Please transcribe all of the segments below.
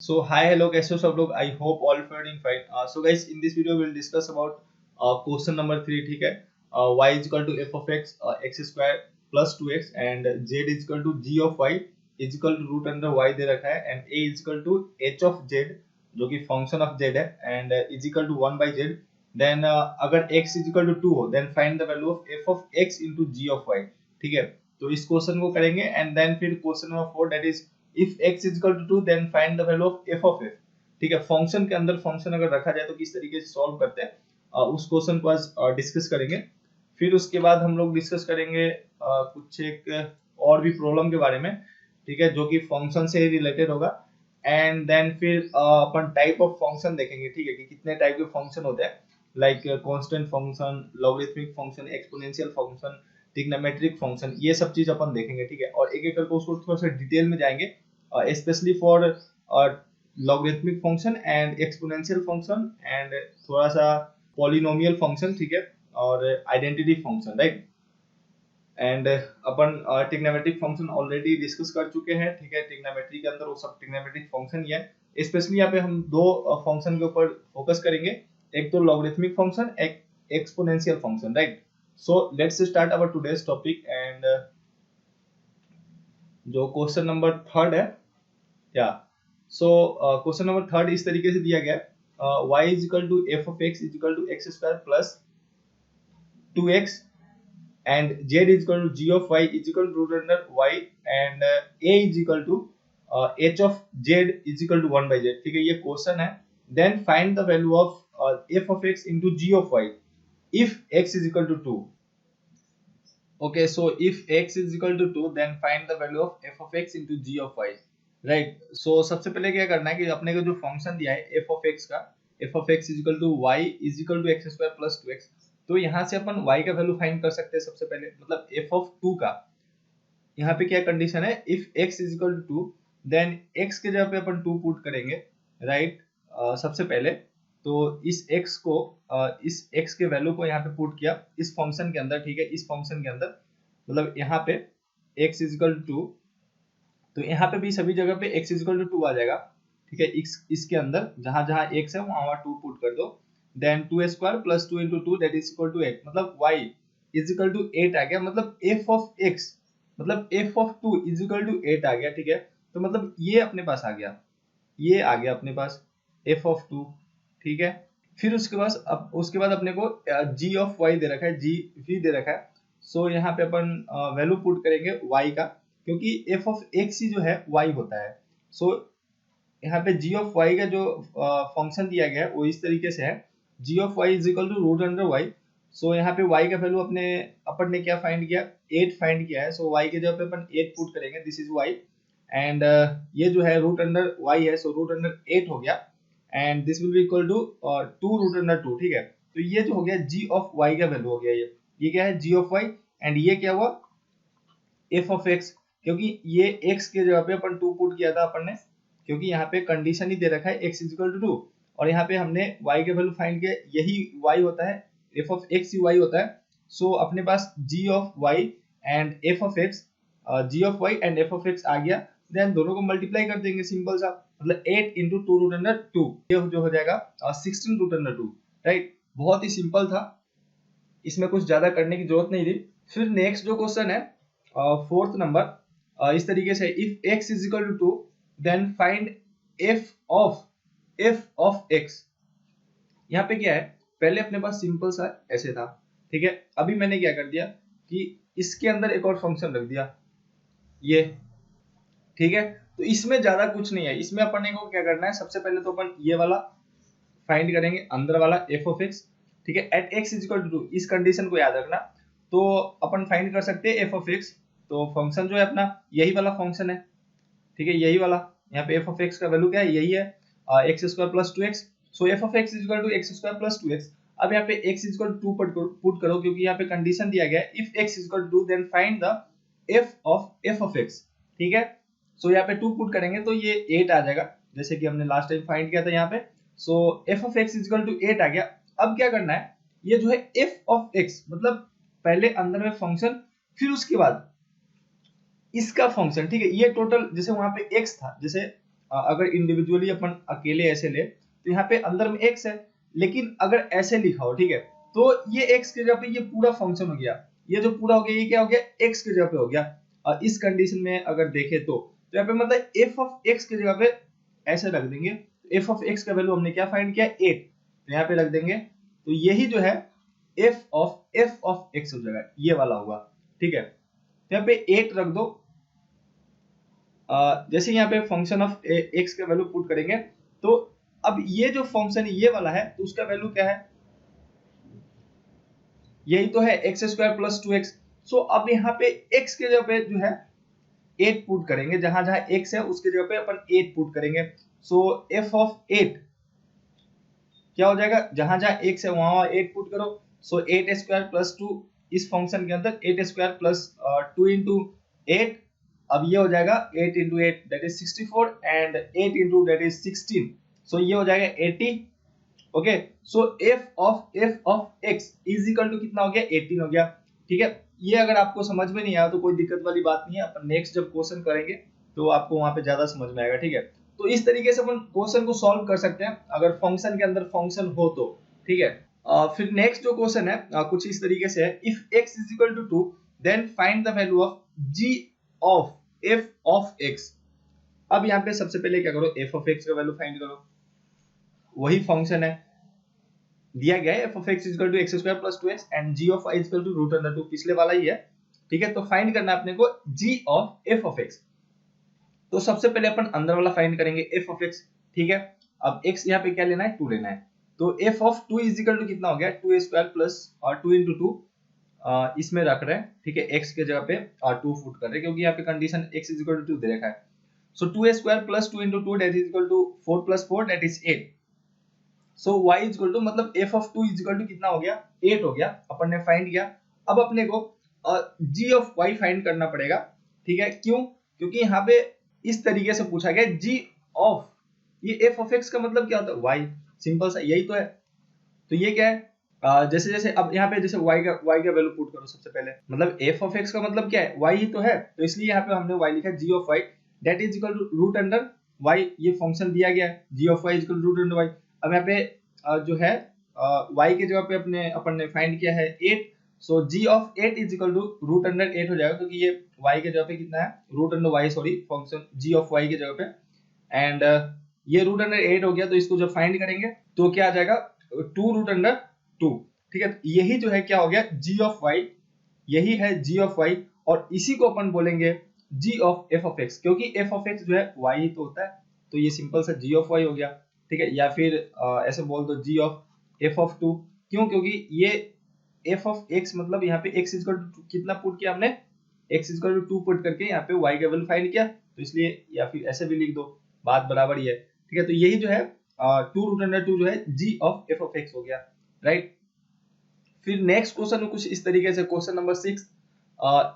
So hi, hello, कैसे हो सब लोग? I hope all of you are doing fine. So guys, in this video we'll discuss about question number 3. ठीक है, y is equal to f of x x square plus 2x and z is equal to g of y is equal to root under y दे रखा है and a is equal to h of z जो कि function of z है and is equal to 1 by z. Then अगर x is equal to 2 हो then find the value of f of x into g of y. ठीक है, तो इस question को करेंगे and then फिर question number 4 that is if x is equal to 2 then find the value of f of f. ठीक है, function के अंदर फंक्शन अगर रखा जाए तो किस तरीके से सॉल्व करते हैं उस क्वेश्चन को आज डिस्कस करेंगे। फिर उसके बाद हम लोग डिस्कस करेंगे कुछ एक और भी प्रॉब्लम के बारे में, ठीक है, जो कि फंक्शन से रिलेटेड होगा। एंड देन फिर अपन टाइप ऑफ फंक्शन देखेंगे, ठीक है, कि कितने टाइप के फंक्शन होते हैं, like constant function, logarithmic function, exponential function, trigonometric function, ये सब चीज अपन देखेंगे। ठीक है, और एक एक करके उसको थोड़ा सा डिटेल में जाएंगे, especially for logarithmic function and exponential function and थोड़ा सा polynomial function, ठीक है, और identity function, right. And upon trigonometric function already discuss कर चुके हैं, ठीक है, ट्रिग्नोमेट्री के अंदर वो सब ट्रिग्नोमेट्रिक फंक्शन ही है। स्पेशली यहाँ पे हम दो फंक्शन के ऊपर फोकस करेंगे, एक तो लॉगरिथमिक फंक्शन, एक exponential function, right. So let's start our today's topic and जो क्वेश्चन नंबर 3 है, या सो क्वेश्चन नंबर 3 इस तरीके से दिया गया है, y is equal to f of x is equal to x square plus 2x and z is equal to g of y is equal to root under y and a is equal to h of z is equal to 1 by z। ठीक है, ये question है। Then find the value of f of x into g of y if x is equal to 2। Okay, so if x is equal to 2 then find the value of f of x into g of y, right। so सबसे पहले क्या करना है कि अपने को जो function दिया है f of x का, f of x is equal to y is equal to x square plus 2x, तो यहाँ से अपन y का वैल्यू फाइंड कर सकते हैं सबसे पहले, मतलब f of 2 का। यहाँ पे क्या कंडीशन है, if x is equal to 2 then x के जगह पे अपन 2 पुट करेंगे, राइट। सबसे पहले तो इस x को इस x के वैल्यू को यहाँ पे पुट किया इस फंक्शन के अंदर, ठीक है, इस फंक्शन के अंदर, मतलब यहाँ पे x is equal to 2, तो यहाँ पे भी सभी जगह पे x is equal to 2 आ जाएगा, ठीक है। इसके अंदर जहां जहां x है वहां 2 पुट कर दो, then 2 square plus 2 into 2 that is equal to 8, मतलब y is equal to 8 आ गया, मतलब f of x मतलब f of 2 is equal to 8 आ गया, ठीक है। तो मतलब ये अपने पास आ गया, ये आ गया अपने पास f of 2, ठीक है। फिर उसके बाद अपने को g of y दे रखा है, g v दे रखा है। सो यहाँ पे अपन वैल्यू पुट करेंगे y का, क्योंकि f of x ही जो है y होता है। सो यहाँ पे g of y का जो फंक्शन दिया गया है वो इस तरीके से है, g of y is equal to root under y। सो यहाँ पे y का वैल्यू अपन ने क्या फाइंड किया, 8 फाइंड किया है। सो y के जगह पे अपन 8 पुट करेंगे, दिस इज y एंड ये जो है रूट अंडर y है, सो रूट अंडर 8 हो गया and this will be equal to 2 root under 2, ठीक है। तो ये जो हो गया g of y का वैल्यू हो गया, ये क्या है, g of y एंड ये क्या हुआ, f of x, क्योंकि ये x के जगह पे अपन 2 पुट किया था अपन ने, क्योंकि यहाँ पे कंडीशन ही दे रखा है x is equal to 2 और यहाँ पे हमने y के वैल्यू फाइंड किया, यही y होता है, f of x he y होता है। सो अपने पास g of y and f of x, g of y and f of x आ गया, देन दोनों को मल्टीप्लाई कर देंगे, सिंपल सा, मतलब 8 into 2 रूट अंडर 2, ये जो हो जाएगा 16 रूट अंडर 2, राइट। बहुत ही सिंपल था, इसमें कुछ ज्यादा करने की जरूरत नहीं थी। फिर नेक्स्ट जो क्वेश्चन है, फोर्थ नंबर, इस तरीके से, if x is equal to 2 then find f of x। यहाँ पे क्या है, पहले अपने पास सिंपल सा ऐसे था, ठीक है, अभी मैंने क्या कर दिया कि इसके अंदर एक और फंक्शन रख दिया, ये, ठीक है। तो इसमें ज्यादा कुछ नहीं है, इसमें अपन को क्या करना है, सबसे पहले तो अपन ये वाला फाइंड करेंगे, अंदर वाला f of x, ठीक है, eight x is equal to 2, इस कंडीशन को याद रखना। तो अपन फाइंड कर सकते हैं f of x, तो फंक्शन जो है अपना यही वाला फंक्शन है, ठीक है, यही वाला, यहाँ पे f of x का वैल्यू क्या है, यही है x square plus 2x। So f of x is equal to x square plus 2x। अब यहाँ पे x is equal to 2 put करो, क्योंकि यहाँ पे कंडीशन दिया गया है if x is equal to 2 then find the f of x, ठीक है। सो यहाँ पे 2 पुट करेंगे तो ये 8 आ जाएगा, जैसे कि हमने लास्ट टाइम फाइंड किया था यहाँ पे। सो f of x is equal to 8 आ गया। अब क्या करना है, ये जो है f of x, मतलब पहले अंदर में फंक्शन, फिर उसके बाद इसका फंक्शन, ठीक है। ये टोटल, जैसे वहां पे x था, जैसे अगर इंडिविजुअली अपन अकेले ऐसे ले तो यहाँ पे अंदर में x है, लेकिन अगर ऐसे लिखा हो, ठीक है, तो ये x की जगह पे ये पूरा फंक्शन हो गया, ये जो पूरा हो गया ये क्या हो गया, x की जगह पे हो गया। इस कंडीशन में अगर देखे तो यहाँ पे मतलब f ऑफ x की जगह पे ऐसे रख देंगे, f ऑफ x का वैल्यू हमने क्या फाइंड किया 8, तो यहाँ पे रख देंगे, तो यही जो है f ऑफ x हो जाएगा, ये वाला होगा, ठीक है। तो यहाँ पे 8 रख दो। जैसे यहाँ पे फंक्शन ऑफ x का वैल्यू पुट करेंगे, तो अब ये जो फंक्शन ये वाला है तो उसका वैल्यू क्या है, यही तो है एक्स स्क्वायर प्लस 2x। सो अब यहाँ पे x के जगह पे जो है 8 पुट करेंगे, जहां जहां x है उसके जगह पे अपन 8 पुट करेंगे। सो f ऑफ 8 क्या हो जाएगा, जहां जहां x है वहां 8 पुट करो। सो 8 स्क्वायर प्लस 2, इस फंक्शन के अंदर 8 स्क्वायर प्लस 2 इंटू 8, अब ये हो जाएगा 8 into 8 that is 64 and 8 into that is 16, so ये हो जाएगा 80। Okay, so f of x is equal to कितना हो गया, 18 हो गया, ठीक है। ये अगर आपको समझ में नहीं आया तो कोई दिक्कत वाली बात नहीं है, अपन नेक्स्ट जब क्वेश्चन करेंगे तो आपको वहां पे ज्यादा समझ में आएगा, ठीक है। तो इस तरीके से अपन क्वेश्चन को सॉल्व कर सकते हैं अगर फंक्शन के अंदर फंक्शन हो तो, ठीक है। फिर नेक्स्ट जो क्वेश्चन है कुछ इस तरीके से है, if x is equal to 2 then find the value of g of f of x। अब यहाँ पे सबसे पहले क्या करो, f ऑफ x का वैल्यू फाइंड करो, वही फंक्शन है दिया गया है f of x equal to x square plus 2x and g of y equal to root under 2, पिछले वाला ही है, ठीक है। तो फाइंड करना है अपने को g of f of x। तो सबसे पहले अपन अंदर वाला फाइंड करेंगे f of x, ठीक है। अब x यहाँ पे क्या लेना है, 2 लेना है, तो f of 2 is equal to कितना हो गया, 2a स्क्वायर प्लस 2 इंटू 2, इसमें रख रहे हैं, ठीक है, x के जगह पे 2 फुट कर रहे हैं क्योंकि यहाँ पे condition x is equal to 2 दे रखा है। So 2a square plus 2 into 2 that is equal to 4 plus 4 that is 8। So y is equal to मतलब f of 2 is equal to कितना हो गया, 8 हो गया, अपन ने फाइंड किया। अब अपने को g ऑफ y फाइंड करना पड़ेगा, ठीक है। क्यों, क्योंकि यहाँ पे इस तरीके से पूछा गया g ऑफ, ये f ऑफ x का मतलब क्या होता है, y, सिंपल सा यही तो है। तो ये क्या है, जैसे जैसे अब यहाँ पे जैसे y का वैल्यू पुट करो सबसे पहले, मतलब f ऑफ x का मतलब क्या है, y ही तो है, तो इसलिए यहाँ पे हमने y लिखा g of y that is equal to root under y, ये फंक्शन दिया गया है g of y is equal to root under y। अब यहाँ पे जो है y के जगह पे अपन ने फाइंड किया है 8, so g of 8 is equal to root under 8 हो जाएगा, क्योंकि ये y के जगह पे कितना है, root under y, sorry, function g of y के जगह पे, एंड ये रूट अंडर 8 हो गया। तो इसको जब फाइंड करेंगे तो क्या आ जाएगा, 2 रूट अंडर 2, ठीक है। यही जो है क्या हो गया, g ऑफ y, यही है g ऑफ y, और इसी को अपन बोलेंगे g of f of x, क्योंकि f ऑफ x जो है y ही तो होता है, तो ये सिंपल सा g ऑफ y हो गया, ठीक है। या फिर ऐसे बोल दो g ऑफ f ऑफ 2, क्यों, क्योंकि ये f ऑफ x मतलब यहाँ पे x इक्वल टू कितना पुट किया हमने, x इक्वल टू 2 पुट करके यहाँ पे y का वैल्यू फाइंड किया, तो इसलिए, या फिर ऐसे भी लिख दो, बात बराबर ही है, ठीक है। तो यही जो है 2 रूट अंडर 2 जो है g of f of x हो गया, राइट। फिर नेक्स्ट क्वेश्चन कुछ इस तरीके से, question number 6,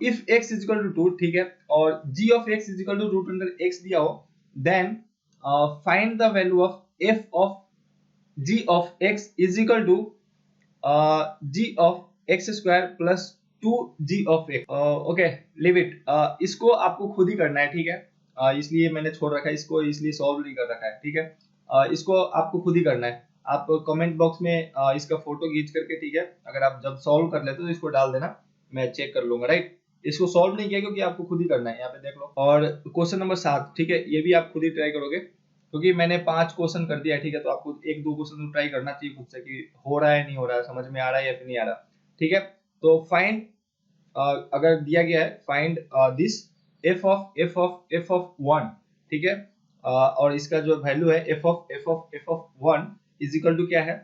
if x is equal to 2, ठीक है, और g of x is equal to root under x दिया हो, then find the value of f of g of x is equal to g of x square plus 2g of x। Okay, leave it, इसको आपको खुद ही करना है, ठीक है। इसलिए मैंने छोड़ रखा है इसको, इसलिए सॉल्व नहीं कर रखा है, ठीक है। इसको आपको खुद ही करना है, आप कमेंट बॉक्स में इसका फोटो खींच करके, ठीक है, अगर आप जब सॉल्व कर लेते हो तो इसको डाल देना, मैं चेक कर लूंगा, राइट। इसको सॉल्व नहीं किया क्योंकि आपको खुद ही करना है, यहाँ पे देख लो। और क्वेश्चन नंबर 7, ठीक है, ये भी आप खुद ही ट्राई करोगे क्योंकि मैंने 5 क्वेश्चन कर दिया, ठीक है। तो आपको 1-2 क्वेश्चन तो ट्राई करना चाहिए खुद से कि हो रहा है नहीं हो रहा है, समझ में आ रहा है या फिर नहीं आ रहा, ठीक है। तो फाइंड, अगर दिया गया है फाइंड दिस f ऑफ 1, ठीक है, और इसका जो वैल्यू है f of 1 is equal to क्या है,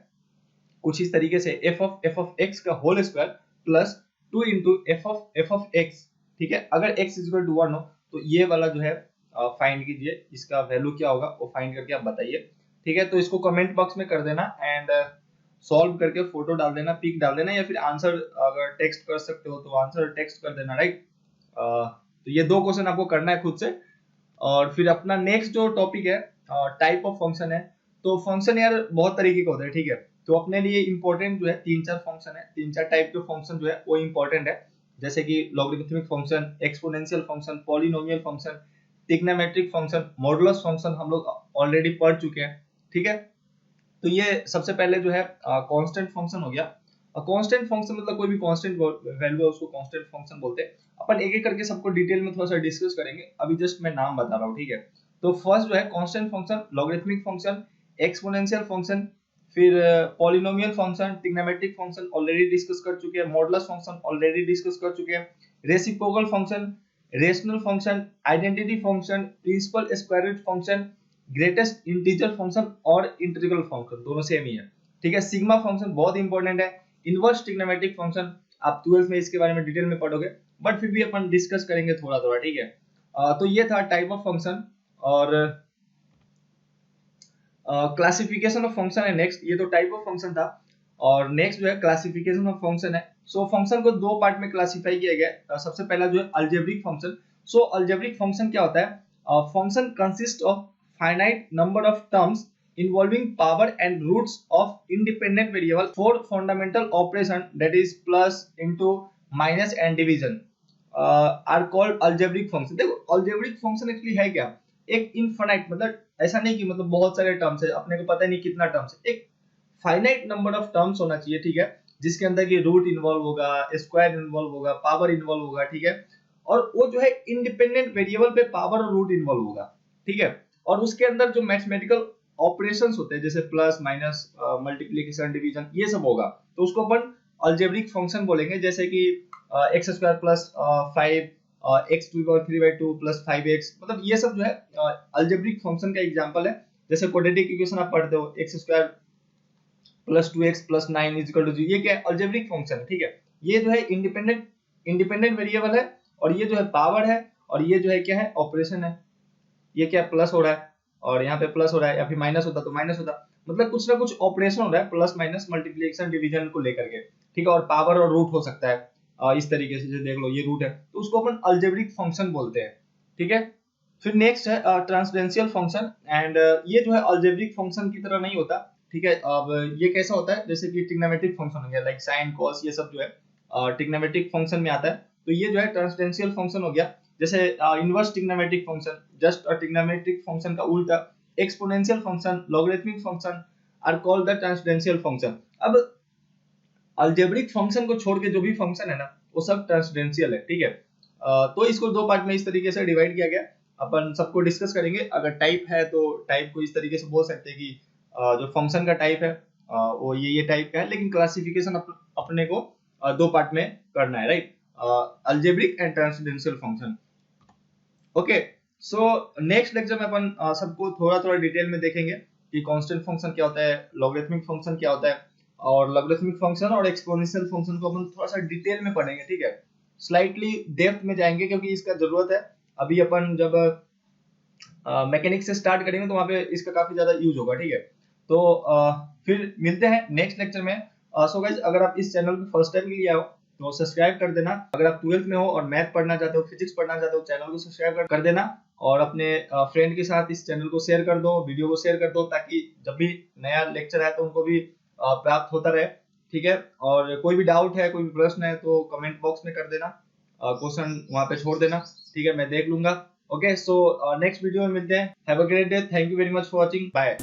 कुछ इस तरीके से f ऑफ x का whole square plus 2 into f of x, ठीक है। अगर x इज इक्वल टू 1 हो तो ये वाला जो है फाइंड कीजिए, इसका वैल्यू क्या होगा वो फाइंड करके आप बताइए, ठीक है। तो इसको कमेंट बॉक्स में कर देना एंड सॉल्व करके फोटो डाल देना, पिक डाल देना, या फिर आंसर अगर टेक्स्ट कर सकते हो तो आंसर टेक्स्ट कर देना, राइट। तो ये 2 क्वेश्चन आपको करना है खुद से। और फिर अपना नेक्स्ट जो टॉपिक है टाइप ऑफ फंक्शन है। तो फंक्शन यार बहुत तरीके के होते हैं, ठीक है। तो अपने लिए इंपॉर्टेंट जो है 3-4 फंक्शन है, 3-4 टाइप के फंक्शन जो है वो इंपॉर्टेंट है, जैसे कि logarithmic function, exponential function, polynomial function, trigonometric function, modulus function हम लोग ऑलरेडी पढ़ चुके हैं, ठीक है। तो ये सबसे पहले जो है कांस्टेंट फंक्शन हो गया। कांस्टेंट फंक्शन मतलब कोई भी कांस्टेंट वैल्यू है उसको कांस्टेंट फंक्शन बोलते हैं। अपन एक एक करके सबको डिटेल में थोड़ा सा डिस्कस करेंगे, अभी जस्ट मैं नाम बता रहा हूँ, ठीक है। तो फर्स्ट जो है constant function, logarithmic function, exponential function, फिर polynomial function, trigonometric function already discuss कर चुके हैं, मॉडुलस फंक्शन ऑलरेडी डिस्कस कर चुके हैं, reciprocal function, rational function, identity function, principal square root function, greatest integer function और इंटीग्रल फंक्शन दोनों same ही है, ठीक है। सिग्मा फंक्शन बहुत इंपॉर्टेंट है, इनवर्स ट्रिग्नोमेट्रिक फंक्शन आप 12th में इसके बारे में डिटेल में पढ़ोगे, बट फिर भी अपन डिस्कस करेंगे थोड़ा थोड़ा, ठीक है। तो ये था टाइप ऑफ फंक्शन और क्लासिफिकेशन ऑफ फंक्शन है नेक्स्ट। ये तो टाइप ऑफ फंक्शन था और नेक्स्ट जो है क्लासिफिकेशन ऑफ फंक्शन है। सो फंक्शन को दो पार्ट में क्लासिफाई किया गया है। सबसे पहला जो है अलजेब्रिक फंक्शन। सो अलजेब्रिक फंक्शन क्या होता है? Function consist of finite number of terms involving power and roots of independent variable for fundamental operation, that is plus, into, minus and division are called algebraic function। देखो algebraic function actually है क्या? एक infinite, मतलब ऐसा नहीं कि मतलब बहुत सारे टर्म्स है, अपने को पता नहीं कितना टर्म्स है, एक फाइनाइट नंबर ऑफ टर्म्स होना चाहिए, ठीक है, जिसके अंदर की रूट इन्वॉल्व होगा, स्क्वायर इन्वॉल्व होगा, पावर इन्वॉल्व होगा, ठीक है। और वो जो है इंडिपेंडेंट वेरिएबल पे पावर और रूट इन्वॉल्व होगा, ठीक है। और उसके अंदर जो मैथमेटिकल ऑपरेशंस होते हैं जैसे प्लस, माइनस, मल्टीप्लिकेशन, डिवीजन, ये सब होगा, तो उसको अपन अलजेब्रिक फंक्शन बोलेंगे। जैसे कि x square plus 5 x to power 3/2 plus 5x, मतलब ये सब जो है अलजेब्रिक फंक्शन का एग्जांपल है। जैसे क्वाड्रेटिक इक्वेशन आप पढ़ते हो, x square plus 2x plus 9 is equal to 0, ये क्या है? अलजेब्रिक फंक्शन है, ठीक है। ये जो है इंडिपेंडेंट वेरिएबल है और ये जो है पावर है और ये जो है क्या है? ऑपरेशन है। ये क्या प्लस हो रहा है और यहाँ पे प्लस हो रहा है, या फिर माइनस होता तो माइनस होता, मतलब कुछ ना कुछ ऑपरेशन हो रहा है, प्लस माइनस मल्टीप्लिकेशन डिवीजन को लेकर के, ठीक है। और पावर और रूट हो सकता है इस तरीके से, देख लो ये रूट है, तो उसको अपन अलजेब्रिक फंक्शन बोलते हैं, ठीक है। फिर नेक्स्ट है ट्रांसडेंशियल फंक्शन, एंड ये जो है अलजेब्रिक फंक्शन की तरह नहीं होता, ठीक है। अब ये कैसा होता है? जैसे कि ट्रिग्नोमेट्रिक फंक्शन हो गया, लाइक साइन, कॉस, ये सब जो है ट्रिग्नोमेट्रिक फंक्शन में आता है, तो ये जो है ट्रांसडेंशियल फंक्शन हो गया। जैसे inverse trigonometric function, just trigonometric function का उल्टा, exponential function, logarithmic function are called the transcendental function. अब अलजेब्रिक फंक्शन को छोड़ के जो भी फंक्शन है ना, वो सब ट्रांसडेंशियल है, ठीक है। तो इसको दो पार्ट में इस तरीके से डिवाइड किया गया, अपन सबको डिस्कस करेंगे। अगर टाइप है तो टाइप को इस तरीके से बोल सकते हैं कि जो फंक्शन का टाइप है वो ये टाइप का है, लेकिन क्लासिफिकेशन अपने को दो पार्ट में करना है, right? Algebraic and transcendental function. Okay, so next lecture में अपन सबको थोड़ा थोड़ा डिटेल में देखेंगे कि कांस्टेंट फंक्शन क्या होता है, लॉगरिथमिक फंक्शन क्या होता है, और लॉगरिथमिक फंक्शन और एक्सपोनेंशियल फंक्शन को अपन थोड़ा सा डिटेल में पढ़ेंगे, ठीक है। स्लाइटली डेप्थ में जाएंगे क्योंकि इसका जरूरत है। अभी अपन जब मैकेनिक्स से स्टार्ट करेंगे तो वहां पे इसका काफी ज्यादा यूज होगा, ठीक है। तो फिर मिलते हैं नेक्स्ट लेक्चर में। सो गाइस, अगर आप इस चैनल पे फर्स्ट टाइम के लिए आए हो तो सब्सक्राइब कर देना। अगर आप 12th में हो और मैथ पढ़ना चाहते हो, फिजिक्स पढ़ना चाहते हो, चैनल को सब्सक्राइब कर देना और अपने फ्रेंड के साथ इस चैनल को शेयर कर दो, वीडियो को शेयर कर दो, ताकि जब भी नया लेक्चर आए तो उनको भी प्राप्त होता रहे, ठीक है। और कोई भी डाउट है, कोई भी प्रश्न है तो कमेंट बॉक्स में कर देना, क्वेश्चन वहां पे छोड़ देना, ठीक है, मैं देख लूंगा। ओके, सो नेक्स्ट वीडियो में मिलते हैं। Have a great day, thank you very much for watching, bye.